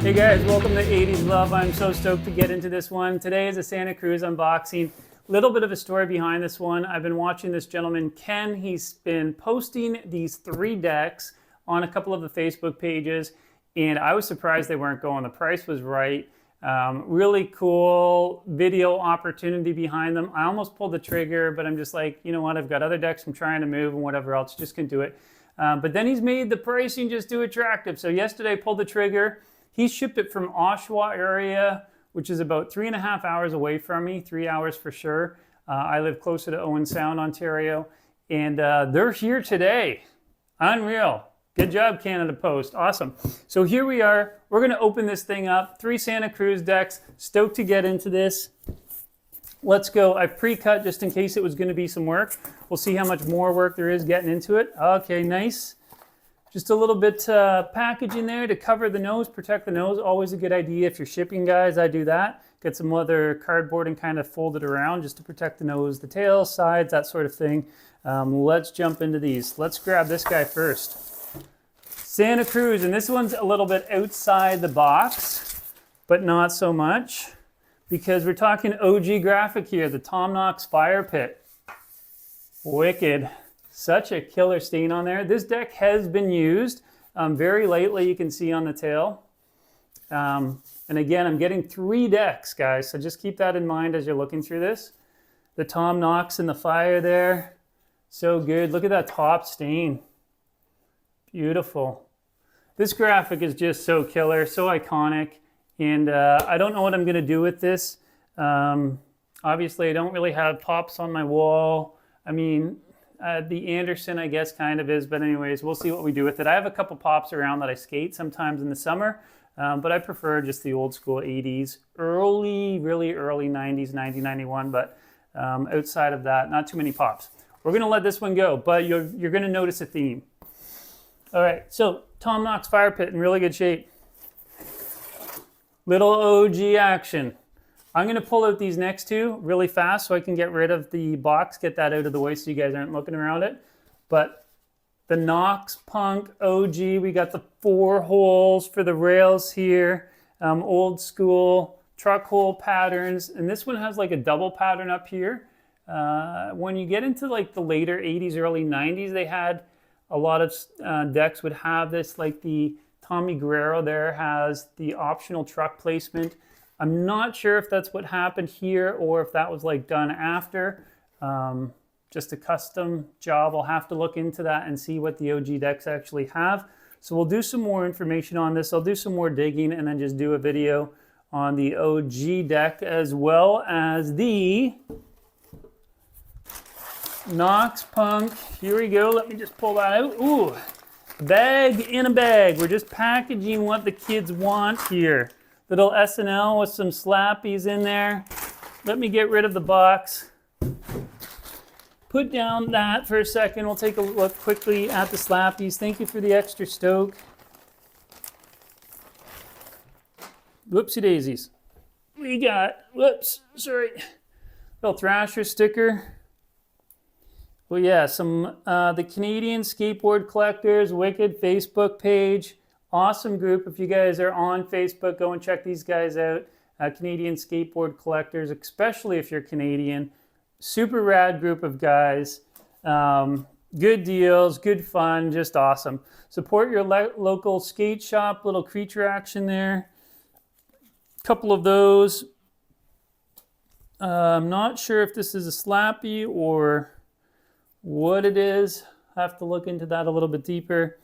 Hey guys, welcome to 80s Love. I'm so stoked to get into this one. Today is a Santa Cruz unboxing. Little bit of a story behind this one. I've been watching this gentleman, Ken. He's been posting these 3 decks on a couple of the Facebook pages, and I was surprised they weren't going. The price was right. Really cool video opportunity behind them. I almost pulled the trigger, but I'm just like, you know what? I've got other decks I'm trying to move and whatever else. Just can do it. But then he's made the pricing just too attractive. So yesterday I pulled the trigger. He shipped it from Oshawa area, which is about 3.5 hours away from me, 3 hours for sure. I live closer to Owen Sound, Ontario, and they're here today. Unreal. Good job, Canada Post. Awesome. So here we are. We're going to open this thing up. 3 Santa Cruz decks. Stoked to get into this. Let's go. I've pre-cut just in case it was going to be some work. We'll see how much more work there is getting into it. Okay, nice. Just a little bit packaging there to cover the nose, protect the nose. Always a good idea if you're shipping, guys. I do that. Get some other cardboard and kind of fold it around just to protect the nose, the tail, sides, that sort of thing. Let's jump into these. Let's grab this guy first. Santa Cruz, and this one's a little bit outside the box, but not so much, because we're talking OG graphic here, the Tom Knox Fire Pit. Wicked. Such a killer stain on there. This deck has been used very lightly, you can see on the tail. And again, I'm getting 3 decks, guys, so just keep that in mind as you're looking through this. The Tom Knox and the fire there. So good. Look at that top stain. Beautiful. This graphic is just so killer, so iconic. And I don't know what I'm going to do with this. Obviously, I don't really have pops on my wall. I mean, the Anderson, I guess, kind of is, but anyways, we'll see what we do with it. I have a couple pops around that I skate sometimes in the summer, but I prefer just the old school 80s, really early 90s, 90, 91, but outside of that, not too many pops. We're going to let this one go, but you're going to notice a theme. All right, so Tom Knox Fire Pit in really good shape. Little OG action. I'm going to pull out these next 2 really fast so I can get rid of the box, get that out of the way so you guys aren't looking around it. But the Knox Punk OG, we got the 4 holes for the rails here, old school truck hole patterns, and this one has like a double pattern up here. When you get into like the later 80s, early 90s, they had a lot of decks would have this, like the Tommy Guerrero there has the optional truck placement. I'm not sure if that's what happened here or if that was like done after. Just a custom job. I'll have to look into that and see what the OG decks actually have. So we'll do some more information on this. I'll do some more digging and then just do a video on the OG deck as well as the Knox Punk. Here we go. Let me just pull that out. Ooh, bag in a bag. We're just packaging what the kids want here. Little S&L with some slappies in there. Let me get rid of the box. Put down that for a second. We'll take a look quickly at the slappies. Thank you for the extra stoke. Whoopsie daisies. We got, whoops, sorry. Little Thrasher sticker. Well, yeah, some, the Canadian Skateboard Collectors, Wicked Facebook page. Awesome group. If you guys are on Facebook, go and check these guys out. Canadian Skateboard Collectors, especially if you're Canadian. Super rad group of guys. Good deals, good fun, just awesome. Support your local skate shop. Little creature action there. Couple of those. I'm not sure if this is a slappy or what it is. Have to look into that a little bit deeper.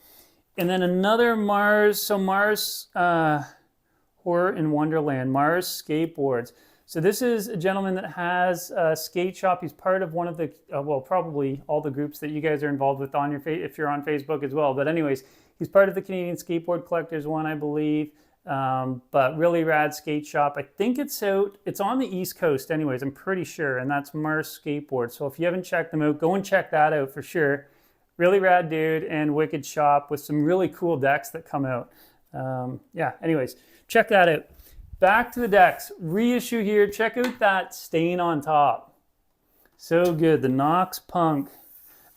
And then another Mars, so Mars Horror in Wonderland, Mars Skateboards. So this is a gentleman that has a skate shop. He's part of one of the, well, probably all the groups that you guys are involved with on your if you're on Facebook as well. But anyways, he's part of the Canadian Skateboard Collectors one, I believe. But really rad skate shop. I think it's out, it's on the East Coast anyways, I'm pretty sure. And that's Mars Skateboard. So if you haven't checked them out, go and check that out for sure. Really rad dude and wicked shop with some really cool decks that come out. Yeah, anyways, check that out. Back to the decks. Reissue here. Check out that stain on top. So good. The Knox Punk.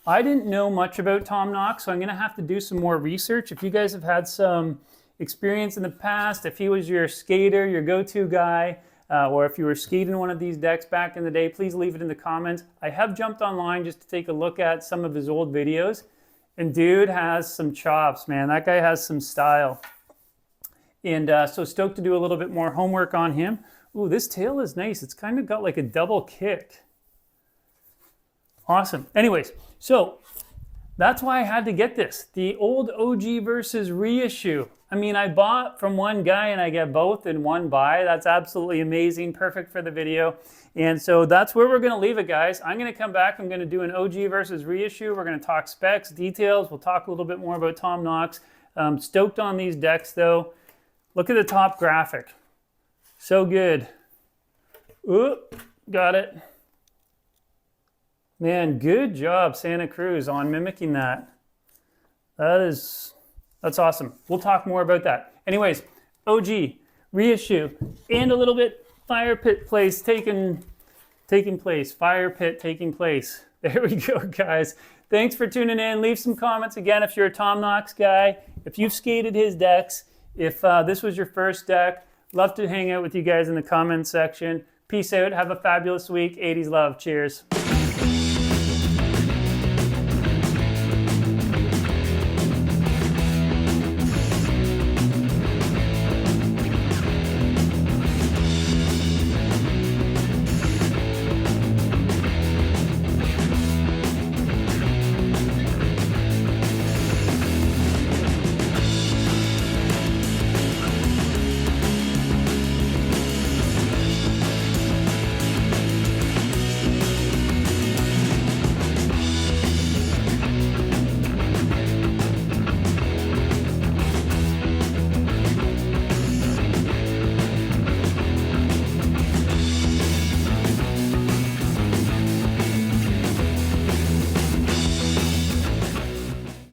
I didn't know much about Tom Knox, so I'm going to have to do some more research. If you guys have had some experience in the past, if he was your skater, your go-to guy, or if you were skating one of these decks back in the day, please leave it in the comments. I have jumped online just to take a look at some of his old videos, and dude has some chops, man. That guy has some style. And so stoked to do a little bit more homework on him. Ooh, this tail is nice. It's kind of got like a double kick. Awesome. Anyways, so that's why I had to get this. The old OG versus reissue. I mean, I bought from one guy and I get both in one buy. That's absolutely amazing. Perfect for the video. And so that's where we're going to leave it, guys. I'm going to come back. I'm going to do an OG versus reissue. We're going to talk specs, details. We'll talk a little bit more about Tom Knox. Stoked on these decks, though. Look at the top graphic. So good. Ooh, got it. Man, good job, Santa Cruz, on mimicking that. That's awesome. We'll talk more about that. Anyways, OG, reissue, and a little bit fire pit place taking place. Fire pit taking place. There we go, guys. Thanks for tuning in. Leave some comments again if you're a Tom Knox guy, if you've skated his decks, if this was your first deck. Love to hang out with you guys in the comments section. Peace out. Have a fabulous week. 80s love. Cheers.